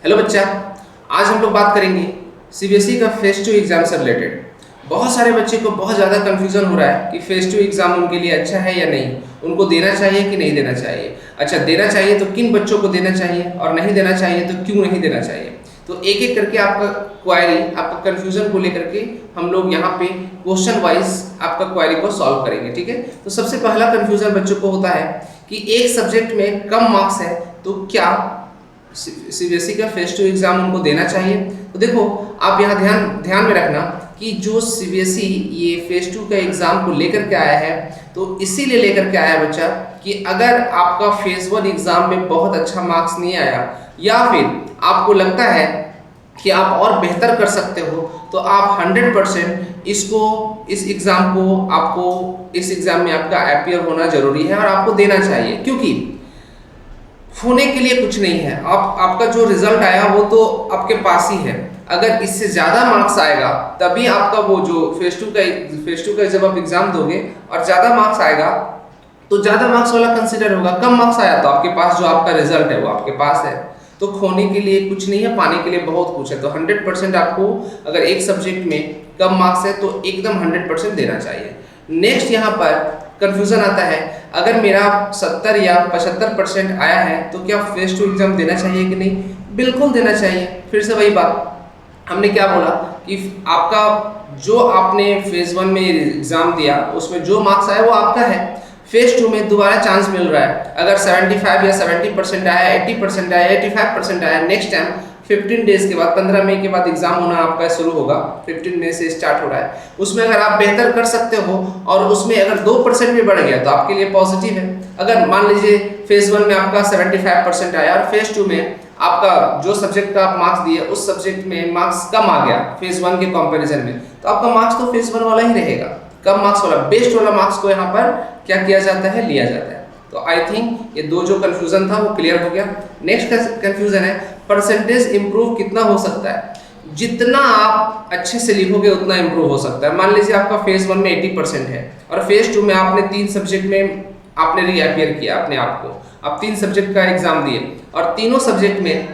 Hello बच्चा, आज हम लोग बात करेंगे सीबीएसई का फेज 2 एग्जाम से रिलेटेड। बहुत सारे बच्चे को बहुत ज़्यादा कंफ्यूजन हो रहा है कि फेज 2 एग्जाम उनके लिए अच्छा है या नहीं, उनको देना चाहिए कि नहीं देना चाहिए। अच्छा, देना चाहिए तो किन बच्चों को देना चाहिए और नहीं देना चाहिए तो क्यों नहीं देना चाहिए। तो एक एक करके आपका क्वेरी, आपका कंफ्यूजन को लेकर के हम लोग यहाँ पे क्वेश्चन वाइज आपका क्वेरी को सॉल्व करेंगे। ठीक है, तो सबसे पहला कंफ्यूजन बच्चों को होता है कि एक सब्जेक्ट में कम मार्क्स है तो क्या सीबीएसई का फेज 2 एग्जाम उनको देना चाहिए। तो देखो, आप यहाँ ध्यान में रखना कि जो सीबीएसई ये फेज 2 का एग्जाम को लेकर के आया है, तो इसीलिए लेकर के आया है बच्चा कि अगर आपका फेज 1 एग्जाम में बहुत अच्छा मार्क्स नहीं आया या फिर आपको लगता है कि आप और बेहतर कर सकते हो, तो आप 100% इस एग्जाम को आपको इस एग्जाम में आपका अपीयर होना जरूरी है और आपको देना चाहिए। क्योंकि होने के लिए कुछ नहीं है, आपका जो रिजल्ट आया वो तो आपके पास ही है। अगर इससे ज़्यादा मार्क्स आएगा तभी आपका वो जो फेज टू का जब आप एग्जाम दोगे और ज़्यादा मार्क्स आएगा तो ज़्यादा मार्क्स वाला कंसिडर होगा। कम मार्क्स आया तो आपके पास जो आपका रिजल्ट है वो आपके पास है। तो खोने के लिए कुछ नहीं है, पाने के लिए बहुत कुछ है। तो 100% आपको अगर एक सब्जेक्ट में कम मार्क्स है तो एकदम 100% देना चाहिए। नेक्स्ट यहाँ पर कंफ्यूजन आता है, अगर मेरा 70 या 75% आया है तो क्या फेज 2 एग्जाम देना चाहिए कि नहीं। बिल्कुल देना चाहिए। फिर से वही बात, हमने क्या बोला कि आपका जो आपने फेज 1 में एग्जाम दिया उसमें जो मार्क्स आया वो आपका है। फेज 2 में दोबारा चांस मिल रहा है। अगर 75 या 70% आया, 80% आया, 85% आया, नेक्स्ट टाइम 15 डेज के बाद, 15 मई के बाद एग्जाम होना आपका शुरू होगा। 15 मई से स्टार्ट हो रहा है। उसमें अगर आप बेहतर कर सकते हो और उसमें अगर 2% भी बढ़ गया तो आपके लिए पॉजिटिव है। अगर मान लीजिए फेज 1 में आपका 75% आया और फेज 2 में आपका जो सब्जेक्ट का आप मार्क्स दिए उस सब्जेक्ट में मार्क्स कम आ गया फेज 1 के कंपैरिजन में, तो आपका मार्क्स तो फेज 1 वाला ही रहेगा, कम मार्क्स वाला। बेस्ट वाला मार्क्स को यहाँ पर क्या किया जाता है, लिया जाता है। तो आई थिंक ये दो जो कंफ्यूजन था वो क्लियर हो गया। नेक्स्ट कंफ्यूजन है परसेंटेज इंप्रूव कितना हो सकता है। जितना आप अच्छे से लिखोगे उतना इंप्रूव हो सकता है। मान लीजिए आपका फेज 1 में 80% है और फेज 2 में आपने 3 सब्जेक्ट में आपने रीअपियर किया अपने आप को, आप 3 सब्जेक्ट का एग्जाम दिए और तीनों सब्जेक्ट में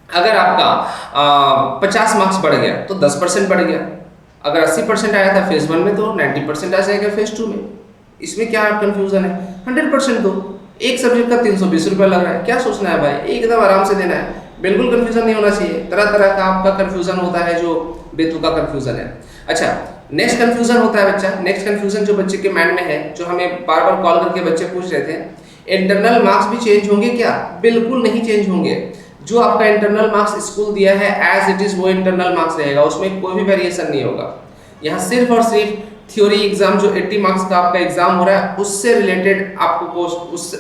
अगर आपका 50 मार्क्स बढ़ गया तो 10% बढ़ गया। अगर 80% आया था फेज 1 में तो 90% आ जाएगा फेज 2 में। इसमें क्या कंफ्यूजन है, 100% दो। एक सब्जेक्ट का 320 रुपये लग रहा है, क्या सोचना है भाई, एकदम आराम से देना है। बिल्कुल कंफ्यूजन नहीं होना चाहिए। तरह तरह का आपका कंफ्यूजन होता है जो बेतुका कंफ्यूजन है। अच्छा, नेक्स्ट कंफ्यूजन होता है बच्चा, नेक्स्ट कंफ्यूजन जो बच्चे के माइंड में है, जो हमें बार बार कॉल करके बच्चे पूछ रहे थे, इंटरनल मार्क्स भी चेंज होंगे क्या। बिल्कुल नहीं चेंज होंगे। जो आपका इंटरनल मार्क्स स्कूल दिया है एज इट इज वो इंटरनल मार्क्स रहेगा, उसमें कोई भी वेरिएशन नहीं होगा। यहाँ सिर्फ और सिर्फ थ्योरी एग्जाम जो 80 मार्क्स का आपका एग्जाम हो रहा है उससे रिलेटेड आपको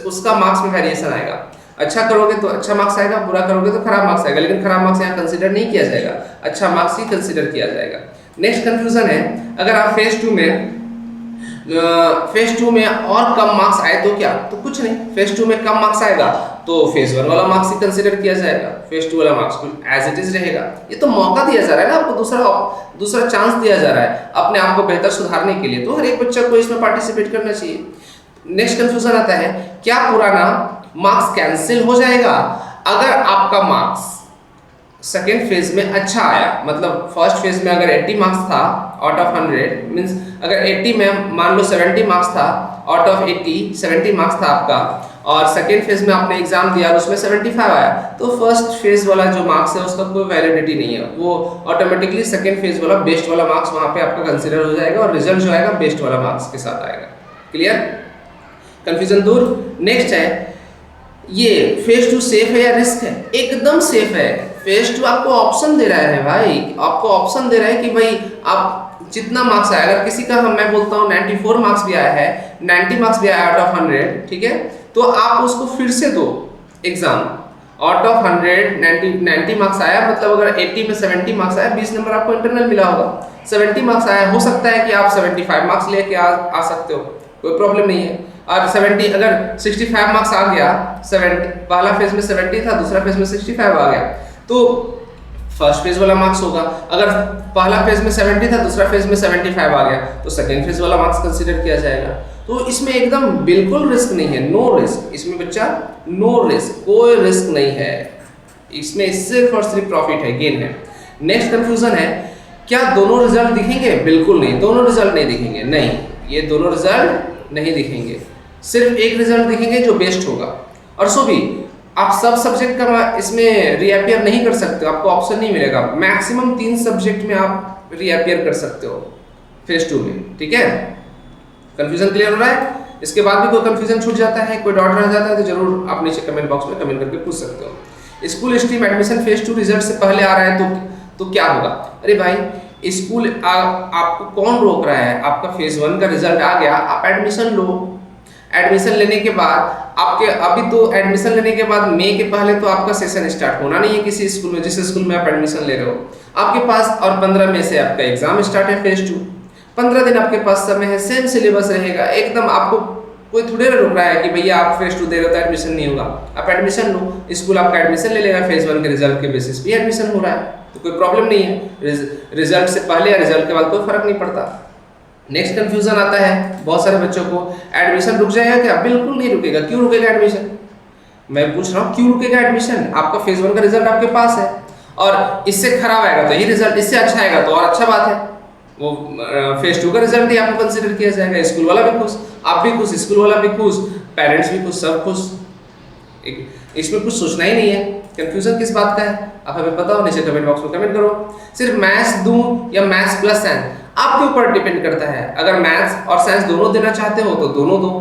उसका मार्क्स में वेरिएशन आएगा। अच्छा करोगे तो अच्छा मार्क्स आएगा, बुरा करोगे तो खराब मार्क्स आएगा, लेकिन खराब मार्क्स यहाँ कंसीडर नहीं किया जाएगा, अच्छा मार्क्स ही कंसीडर किया जाएगा। नेक्स्ट कंफ्यूजन है, अगर आप फेज 2 में और कम मार्क्स आए तो क्या, तो कुछ नहीं। फेज 2 में कम मार्क्स आएगा तो फेज 1 वाला मार्क्स ही कंसीडर किया जाएगा, फेज 2 वाला मार्क्स एज इट इज रहेगा। ये तो मौका दिया जा रहा है ना आपको, दूसरा चांस दिया जा रहा है अपने आप को बेहतर सुधारने के लिए, तो हर एक बच्चा को इसमें पार्टिसिपेट करना चाहिए। नेक्स्ट कंफ्यूजन आता है, क्या पुराना मार्क्स कैंसिल हो जाएगा अगर आपका मार्क्स सेकेंड फेज में अच्छा आया। मतलब फर्स्ट फेज में अगर 80 मार्क्स था आउट ऑफ 100, मीन्स अगर 80 में मान लो 70 मार्क्स था, आउट ऑफ 80 70 मार्क्स था आपका, और सेकेंड फेज में आपने एग्जाम दिया और उसमें 75 आया, तो फर्स्ट फेज वाला जो मार्क्स है उसका कोई वैलिडिटी नहीं है, वो ऑटोमेटिकली सेकेंड फेज वाला बेस्ट वाला मार्क्स वहाँ पे आपका कंसिडर हो जाएगा और रिजल्ट जो आएगा बेस्ट वाला मार्क्स के साथ आएगा। क्लियर, कंफ्यूजन दूर। नेक्स्ट है, ये फेज 2 सेफ है या रिस्क है। एकदम सेफ है। फेज 2 आपको ऑप्शन दे रहा है भाई, आपको ऑप्शन दे रहा है कि भाई आप जितना मार्क्स आया, अगर किसी का मैं बोलता हूँ 94 मार्क्स भी आया है, 90 मार्क्स भी आया आउट ऑफ 100, ठीक है, तो आप उसको फिर से दो एग्जाम। आउट ऑफ 100 90 मार्क्स आया, मतलब अगर 80 में 70 मार्क्स आया, 20 नंबर आपको इंटरनल मिला होगा। 70 मार्क्स आया, हो सकता है कि आप 75 मार्क्स लेके आ सकते हो, कोई प्रॉब्लम नहीं है। और 70 अगर 65 मार्क्स आ गया, 70 पहला फेज में 70 था, दूसरा फेज में 65 आ गया, तो फर्स्ट फेज वाला मार्क्स होगा। अगर पहला फेज में 70 था, दूसरा फेज में 75 आ गया, तो सेकेंड फेज वाला मार्क्स कंसीडर किया जाएगा। तो इसमें एकदम बिल्कुल रिस्क नहीं है, नो रिस्क। इसमें बच्चा नो रिस्क, कोई रिस्क नहीं है। इसमें सिर्फ और सिर्फ प्रॉफिट है, गेन है। नेक्स्ट कंफ्यूजन है, क्या दोनों रिजल्ट दिखेंगे? बिल्कुल नहीं, दोनों रिजल्ट नहीं दिखेंगे, नहीं, ये दोनों रिजल्ट नहीं दिखेंगे, सिर्फ एक रिजल्ट दिखेंगे जो बेस्ट होगा। और सो भी आप सब सब्जेक्ट का इसमें रीअपियर नहीं कर सकते हो, आपको ऑप्शन नहीं मिलेगा। मैक्सिमम 3 सब्जेक्ट में आप रीअपियर कर सकते हो फेज 2 में, ठीक है। कंफ्यूजन क्लियर हो रहा है? इसके बाद भी कोई कंफ्यूजन छूट जाता है, कोई डाउट रह जाता है, तो जरूर आप नीचे कमेंट बॉक्स में कमेंट करके पूछ सकते हो। School stream admission phase 2 result से पहले आ रहा है तो क्या होगा? अरे भाई स्कूल आपको कौन रोक रहा है? आपका फेज 1 का रिजल्ट आ गया, आप एडमिशन लो। एडमिशन लेने के बाद आपके अभी तो एडमिशन लेने के बाद मई के पहले तो आपका सेशन स्टार्ट होना नहीं है किसी स्कूल में, जिस स्कूल में आप एडमिशन ले रहे हो आपके पास, और 15 मई से आपका एग्जाम स्टार्ट है फेज 2। 15 दिन आपके पास समय है, सेम सिलेबस रहेगा एकदम। आपको कोई थोड़े ना रोक रहा है कि भैया आप फेज 2 दे रहे हो तो एडमिशन नहीं होगा, आप एडमिशन लो। स्कूल आपका एडमिशन ले लेगा, फेज 1 के रिजल्ट के बेसिस पे एडमिशन हो रहा है, तो कोई प्रॉब्लम नहीं है। रिजल्ट से पहले या रिजल्ट के बाद कोई फर्क नहीं पड़ता। नेक्स्ट कंफ्यूजन आता है बहुत सारे बच्चों को, एडमिशन रुक जाएगा क्या? बिल्कुल नहीं रुकेगा। क्यों रुकेगा एडमिशन? मैं पूछ रहा हूँ क्यों रुकेगा एडमिशन? आपका फेज 1 का रिजल्ट आपके पास है, और इससे खराब आएगा तो ये रिजल्ट, इससे अच्छा आएगा तो और अच्छा बात है। वो फेज 2 का रिजल्ट ही आपको कंसिडर किया जाएगा। स्कूल वाला भी खुश, आप भी खुश, स्कूल वाला भी खुश, पेरेंट्स भी खुश, सब खुश। इसमें कुछ सोचना ही नहीं है। कंफ्यूजन किस बात का है आप हमें बताओ, नीचे कमेंट बॉक्स में कमेंट करो। सिर्फ मैथ्स दूं या मैथ्स प्लस साइंस, आपके ऊपर डिपेंड करता है। अगर मैथ्स और साइंस दोनों देना चाहते हो तो दोनों दो।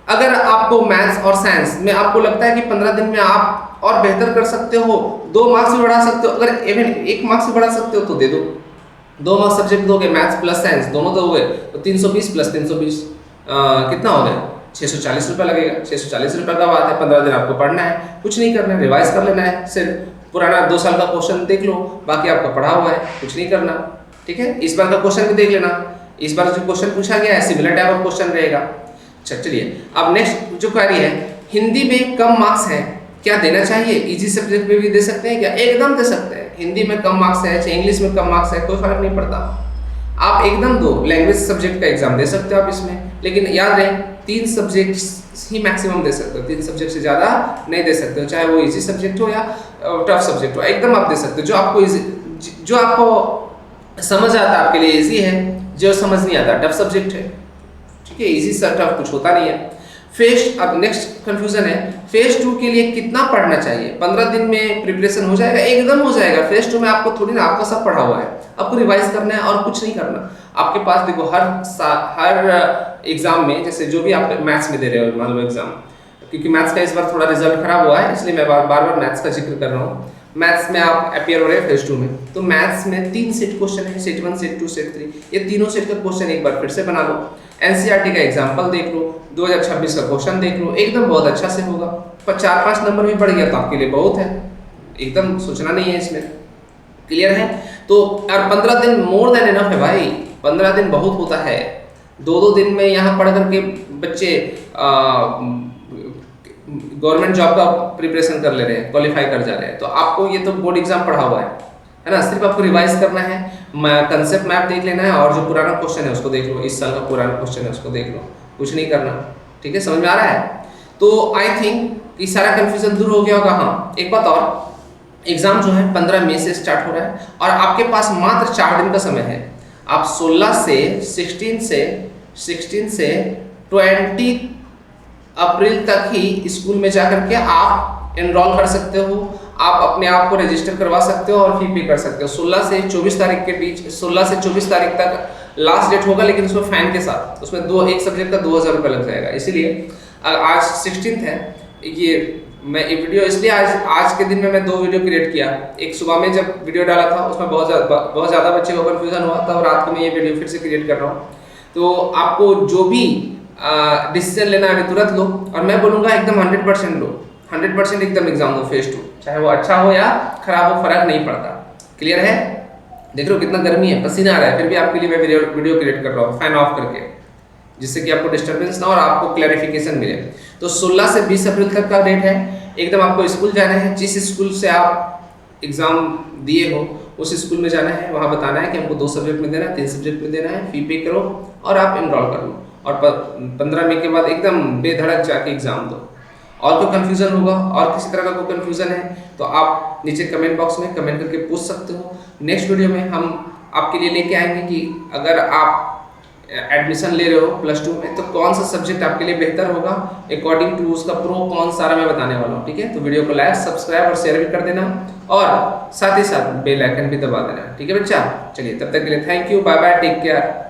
अगर आपको मैथ्स और साइंस में आपको लगता है कि 15 दिन में आप और बेहतर कर सकते हो, 2 मार्क्स भी बढ़ा सकते हो, अगर इवन 1 मार्क्स भी बढ़ा सकते हो तो दे दो। 2 मार्क्स सब्जेक्ट दोगे, मैथ्स प्लस साइंस दोनों दोगे तो 320 प्लस 320 कितना हो गया? 640 रुपये लगेगा। 640 रुपये का बात है, 15 दिन आपको पढ़ना है, कुछ नहीं करना है, रिवाइज कर लेना है, सिर्फ पुराना 2 साल का क्वेश्चन देख लो, बाकी आपका पढ़ा हुआ है, कुछ नहीं करना, ठीक है। इस बार का क्वेश्चन भी देख लेना, इस बार जो क्वेश्चन पूछा गया है सिमिलर टाइप ऑफ क्वेश्चन रहेगा। चलिए अब नेक्स्ट जो क्वेरी है, हिंदी में कम मार्क्स है, क्या देना चाहिए? इजी सब्जेक्ट में भी दे सकते हैं क्या? एकदम दे सकते हैं। हिंदी में कम मार्क्स है चाहे इंग्लिश में कम मार्क्स है, कोई फर्क नहीं पड़ता, आप एकदम दो। लैंग्वेज सब्जेक्ट का एग्जाम दे सकते हो आप इसमें, लेकिन याद रहे 3 सब्जेक्ट ही मैक्सिमम दे सकते हो, 3 सब्जेक्ट से ज़्यादा नहीं दे सकते हो, चाहे वो इजी सब्जेक्ट हो या टफ सब्जेक्ट हो, एकदम आप दे सकते हो। जो आपको जो आपको समझ आता है आपके लिए इजी है, जो समझ नहीं आता टफ सब्जेक्ट है, ठीक है। इजी से टफ कुछ होता नहीं है। अब नेक्स्ट कंफ्यूजन है, फेज 2 के लिए कितना पढ़ना चाहिए? 15 दिन में प्रिपरेशन हो जाएगा? एकदम हो जाएगा। फेज 2 में आपको थोड़ी ना, आपका सब पढ़ा हुआ है, आपको रिवाइज करना है और कुछ नहीं करना। आपके पास देखो हर एग्जाम में, जैसे जो भी आप मैथ्स में दे रहे हो मान लो एग्जाम, क्योंकि मैथ्स का इस बार थोड़ा रिजल्ट खराब हुआ है इसलिए मैं बार बार मैथ्स का जिक्र कर रहा हूँ। मैथ्स में आप अपियर हो रहे हैं फेज 2 में, तो मैथ्स में 3 सेट क्वेश्चन है, सेट 1, सेट 2, सेट 3, ये तीनों सेट का क्वेश्चन एक बार फिर से बना लो। एनसीईआरटी का एग्जाम्पल देख लो, 2026 का क्वेश्चन देख लो, एकदम बहुत अच्छा से होगा। पर 4-5 नंबर भी बढ़ गया तो आपके लिए बहुत है, एकदम सोचना नहीं है इसमें। क्लियर है? तो और 15 दिन मोर देन इनफ है भाई, 15 दिन बहुत होता है। 2-2 दिन में यहाँ पढ़ करके बच्चे गवर्नमेंट जॉब का प्रिपरेशन कर ले रहे हैं, क्वालिफाई कर जा रहे हैं। तो आपको ये तो बोर्ड एग्जाम पढ़ा हुआ है ना, सिर्फ आपको रिवाइज करना है, कंसेप्ट मैप देख लेना है और जो पुराना क्वेश्चन है उसको देख लो, इस साल का पुराना क्वेश्चन है उसको देख लो, कुछ नहीं करना, ठीक है। समझ में आ रहा है? तो आई थिंक ये सारा कंफ्यूजन दूर हो गया होगा। हाँ, एक बात और, एग्जाम जो है 15 मई से स्टार्ट हो रहा है और आपके पास मात्र 4 दिन का समय है। आप 16 से 16 से 20 अप्रैल तक ही स्कूल में जाकर के आप एनरोल कर सकते हो, आप अपने आप को रजिस्टर करवा सकते हो और फी पे कर सकते हो। 16 से 24 तारीख के बीच, 16 से 24 तारीख तक लास्ट डेट होगा, लेकिन उसमें फाइन के साथ, उसमें एक सब्जेक्ट का 2000 रुपये लग जाएगा। इसीलिए आज 16 है, ये मैं एक वीडियो इसलिए आज के दिन में मैं 2 वीडियो क्रिएट किया। एक सुबह में जब वीडियो डाला था उसमें बहुत ज़्यादा बच्चे को कन्फ्यूजन हुआ, तब रात को मैं ये वीडियो फिर से क्रिएट कर रहा हूँ। तो आपको जो भी डिसीजन लेना है तुरंत लो, और मैं बोलूँगा एकदम 100% लो, 100% एकदम एग्जाम दो फेज 2, चाहे वो अच्छा हो या खराब हो, फर्क नहीं पड़ता। क्लियर है? देख रहे हो कितना गर्मी है, पसीना आ रहा है, फिर भी आपके लिए मैं वीडियो क्रिएट कर रहा हूँ फैन ऑफ करके, जिससे कि आपको डिस्टर्बेंस ना और आपको क्लैरिफिकेशन मिले। तो 16 से 20 अप्रैल तक का डेट है, एकदम आपको स्कूल जाना है, जिस स्कूल से आप एग्ज़ाम दिए हो उस स्कूल में जाना है, वहाँ बताना है कि हमको 2 सब्जेक्ट में देना है, 3 सब्जेक्ट में देना है, फी पे करो और आप एनरोल कर लो, और 15 मई के बाद एकदम बेधड़क जाके एग्ज़ाम दो। और कोई कन्फ्यूज़न होगा और किसी तरह का कोई कन्फ्यूज़न है तो आप नीचे कमेंट बॉक्स में कमेंट करके पूछ सकते हो। नेक्स्ट वीडियो में हम आपके लिए लेके आएंगे कि अगर आप एडमिशन ले रहे हो +2 में तो कौन सा सब्जेक्ट आपके लिए बेहतर होगा, अकॉर्डिंग टू उसका प्रो कौन सारा मैं बताने वाला हूँ। ठीक है, तो वीडियो को लाइक सब्सक्राइब और शेयर भी कर देना और साथ ही साथ बेल आइकन भी दबा देना। ठीक है बच्चा, चलिए तब तक के लिए thank you, bye bye, take care.